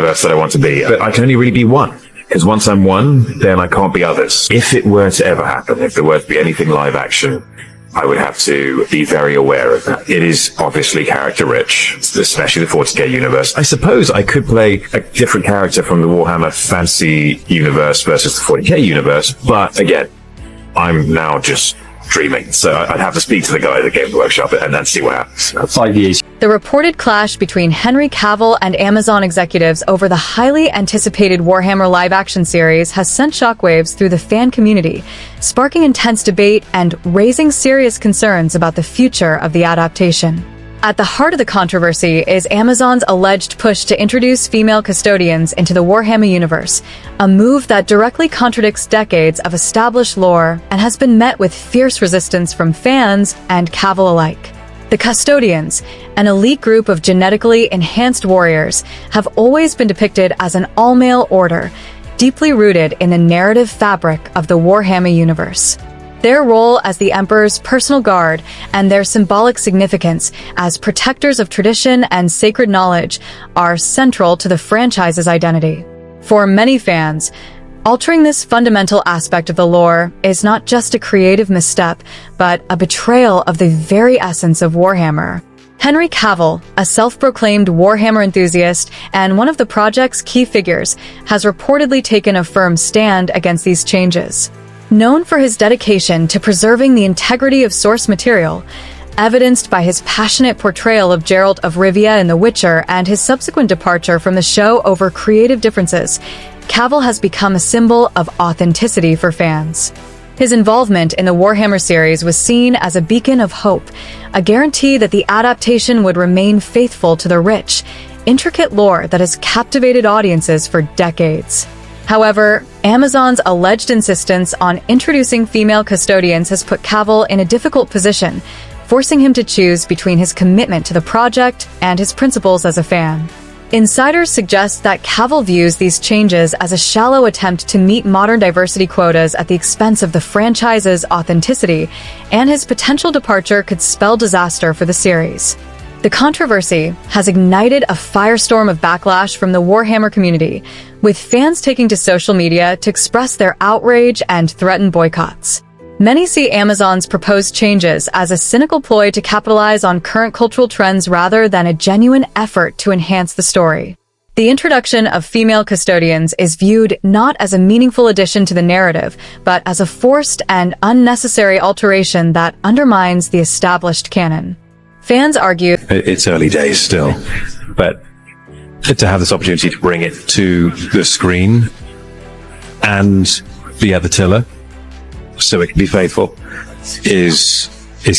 universe that I want to be, but I can only really be one. Because once I'm one, then I can't be others. If it were to ever happen, if there were to be anything live action, I would have to be very aware of that. It is obviously character rich, especially the 40k universe. I suppose I could play a different character from the Warhammer Fantasy universe versus the 40k universe, but again, I'm now just dreaming. So I'd have to speak to the guy that gave the workshop and then see what happens. 5 years. The reported clash between Henry Cavill and Amazon executives over the highly anticipated Warhammer live-action series has sent shockwaves through the fan community, sparking intense debate and raising serious concerns about the future of the adaptation. At the heart of the controversy is Amazon's alleged push to introduce female custodians into the Warhammer universe, a move that directly contradicts decades of established lore and has been met with fierce resistance from fans and Cavill alike. The Custodians, an elite group of genetically enhanced warriors, have always been depicted as an all-male order, deeply rooted in the narrative fabric of the Warhammer universe. Their role as the Emperor's personal guard and their symbolic significance as protectors of tradition and sacred knowledge are central to the franchise's identity. For many fans, altering this fundamental aspect of the lore is not just a creative misstep, but a betrayal of the very essence of Warhammer. Henry Cavill, a self-proclaimed Warhammer enthusiast and one of the project's key figures, has reportedly taken a firm stand against these changes. Known for his dedication to preserving the integrity of source material, evidenced by his passionate portrayal of Geralt of Rivia in The Witcher and his subsequent departure from the show over creative differences, Cavill has become a symbol of authenticity for fans. His involvement in the Warhammer series was seen as a beacon of hope, a guarantee that the adaptation would remain faithful to the rich, intricate lore that has captivated audiences for decades. However, Amazon's alleged insistence on introducing female custodians has put Cavill in a difficult position, forcing him to choose between his commitment to the project and his principles as a fan. Insiders suggest that Cavill views these changes as a shallow attempt to meet modern diversity quotas at the expense of the franchise's authenticity, and his potential departure could spell disaster for the series. The controversy has ignited a firestorm of backlash from the Warhammer community, with fans taking to social media to express their outrage and threaten boycotts. Many see Amazon's proposed changes as a cynical ploy to capitalize on current cultural trends rather than a genuine effort to enhance the story. The introduction of female custodians is viewed not as a meaningful addition to the narrative, but as a forced and unnecessary alteration that undermines the established canon. Fans argue it's early days still, but to have this opportunity to bring it to the screen and be at the tiller so it can be faithful is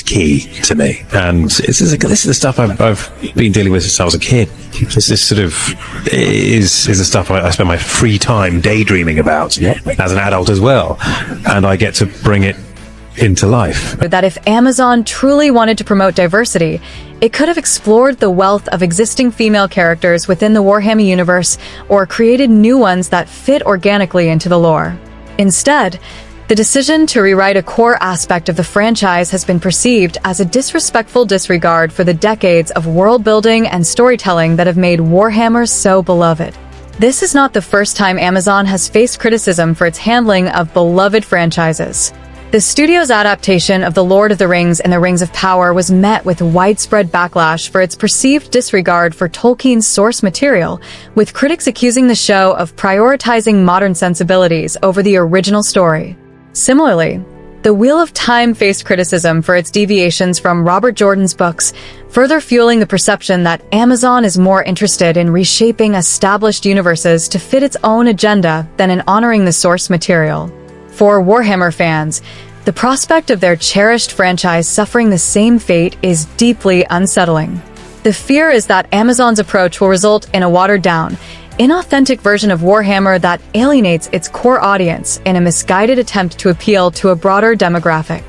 key to me. And this is the stuff I've been dealing with since I was a kid. This sort of is the stuff I spend my free time daydreaming about as an adult as well, and I get to bring it into life. That if Amazon truly wanted to promote diversity, it could have explored the wealth of existing female characters within the Warhammer universe or created new ones that fit organically into the lore. Instead, the decision to rewrite a core aspect of the franchise has been perceived as a disrespectful disregard for the decades of world-building and storytelling that have made Warhammer so beloved. This is not the first time Amazon has faced criticism for its handling of beloved franchises. The studio's adaptation of The Lord of the Rings and the Rings of Power was met with widespread backlash for its perceived disregard for Tolkien's source material, with critics accusing the show of prioritizing modern sensibilities over the original story. Similarly, The Wheel of Time faced criticism for its deviations from Robert Jordan's books, further fueling the perception that Amazon is more interested in reshaping established universes to fit its own agenda than in honoring the source material. For Warhammer fans, the prospect of their cherished franchise suffering the same fate is deeply unsettling. The fear is that Amazon's approach will result in a watered-down, inauthentic version of Warhammer that alienates its core audience in a misguided attempt to appeal to a broader demographic.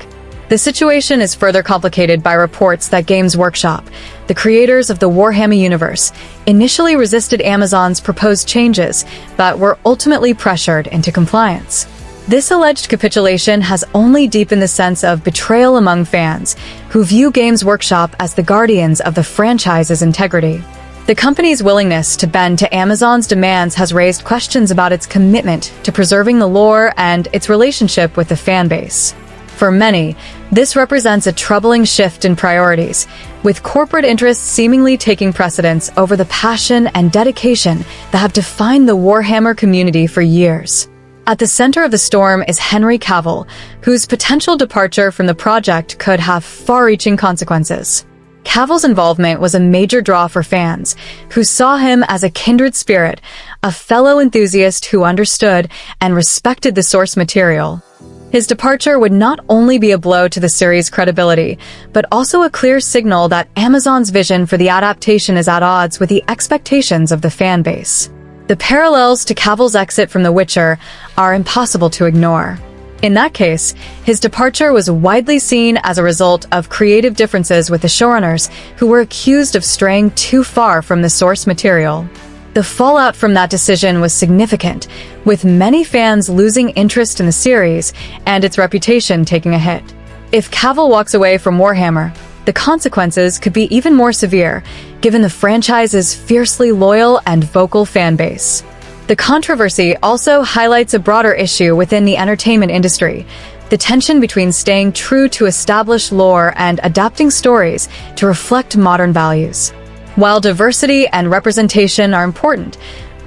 The situation is further complicated by reports that Games Workshop, the creators of the Warhammer universe, initially resisted Amazon's proposed changes, but were ultimately pressured into compliance. This alleged capitulation has only deepened the sense of betrayal among fans, who view Games Workshop as the guardians of the franchise's integrity. The company's willingness to bend to Amazon's demands has raised questions about its commitment to preserving the lore and its relationship with the fan base. For many, this represents a troubling shift in priorities, with corporate interests seemingly taking precedence over the passion and dedication that have defined the Warhammer community for years. At the center of the storm is Henry Cavill, whose potential departure from the project could have far-reaching consequences. Cavill's involvement was a major draw for fans, who saw him as a kindred spirit, a fellow enthusiast who understood and respected the source material. His departure would not only be a blow to the series' credibility, but also a clear signal that Amazon's vision for the adaptation is at odds with the expectations of the fan base. The parallels to Cavill's exit from The Witcher are impossible to ignore. In that case, his departure was widely seen as a result of creative differences with the showrunners, who were accused of straying too far from the source material. The fallout from that decision was significant, with many fans losing interest in the series and its reputation taking a hit. If Cavill walks away from Warhammer, the consequences could be even more severe, given the franchise's fiercely loyal and vocal fan base. The controversy also highlights a broader issue within the entertainment industry: the tension between staying true to established lore and adapting stories to reflect modern values. While diversity and representation are important,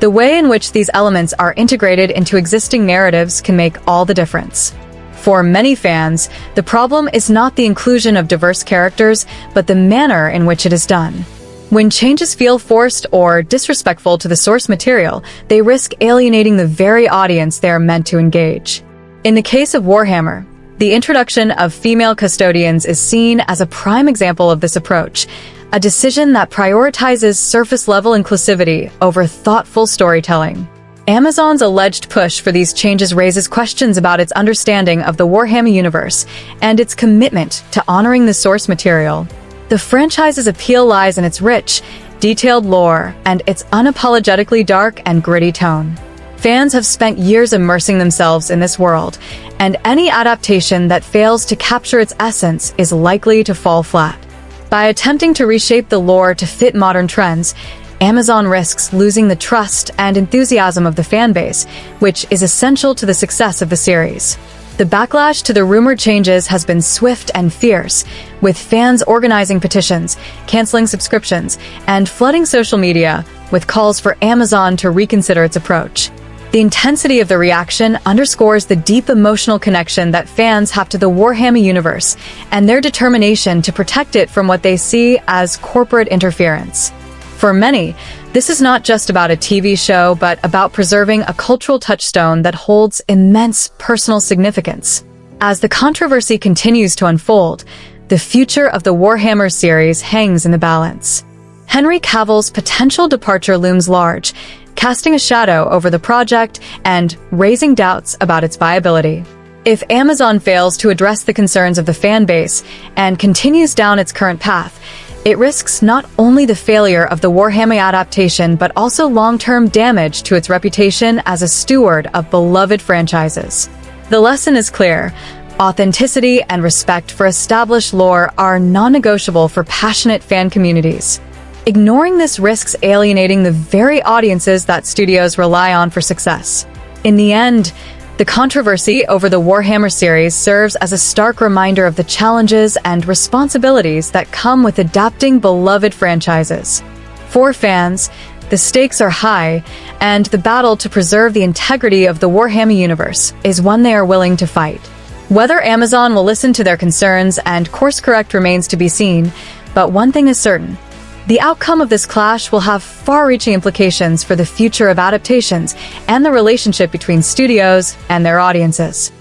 the way in which these elements are integrated into existing narratives can make all the difference. For many fans, the problem is not the inclusion of diverse characters, but the manner in which it is done. When changes feel forced or disrespectful to the source material, they risk alienating the very audience they are meant to engage. In the case of Warhammer, the introduction of female custodians is seen as a prime example of this approach, a decision that prioritizes surface-level inclusivity over thoughtful storytelling. Amazon's alleged push for these changes raises questions about its understanding of the Warhammer universe and its commitment to honoring the source material. The franchise's appeal lies in its rich, detailed lore and its unapologetically dark and gritty tone. Fans have spent years immersing themselves in this world, and any adaptation that fails to capture its essence is likely to fall flat. By attempting to reshape the lore to fit modern trends, Amazon risks losing the trust and enthusiasm of the fanbase, which is essential to the success of the series. The backlash to the rumored changes has been swift and fierce, with fans organizing petitions, canceling subscriptions, and flooding social media with calls for Amazon to reconsider its approach. The intensity of the reaction underscores the deep emotional connection that fans have to the Warhammer universe and their determination to protect it from what they see as corporate interference. For many, this is not just about a TV show, but about preserving a cultural touchstone that holds immense personal significance. As the controversy continues to unfold, the future of the Warhammer series hangs in the balance. Henry Cavill's potential departure looms large, casting a shadow over the project and raising doubts about its viability. If Amazon fails to address the concerns of the fan base and continues down its current path, it risks not only the failure of the Warhammer adaptation, but also long-term damage to its reputation as a steward of beloved franchises. The lesson is clear: authenticity and respect for established lore are non-negotiable for passionate fan communities. Ignoring this risks alienating the very audiences that studios rely on for success. In the end, the controversy over the Warhammer series serves as a stark reminder of the challenges and responsibilities that come with adapting beloved franchises. For fans, the stakes are high, and the battle to preserve the integrity of the Warhammer universe is one they are willing to fight. Whether Amazon will listen to their concerns and course correct remains to be seen, but one thing is certain: the outcome of this clash will have far-reaching implications for the future of adaptations and the relationship between studios and their audiences.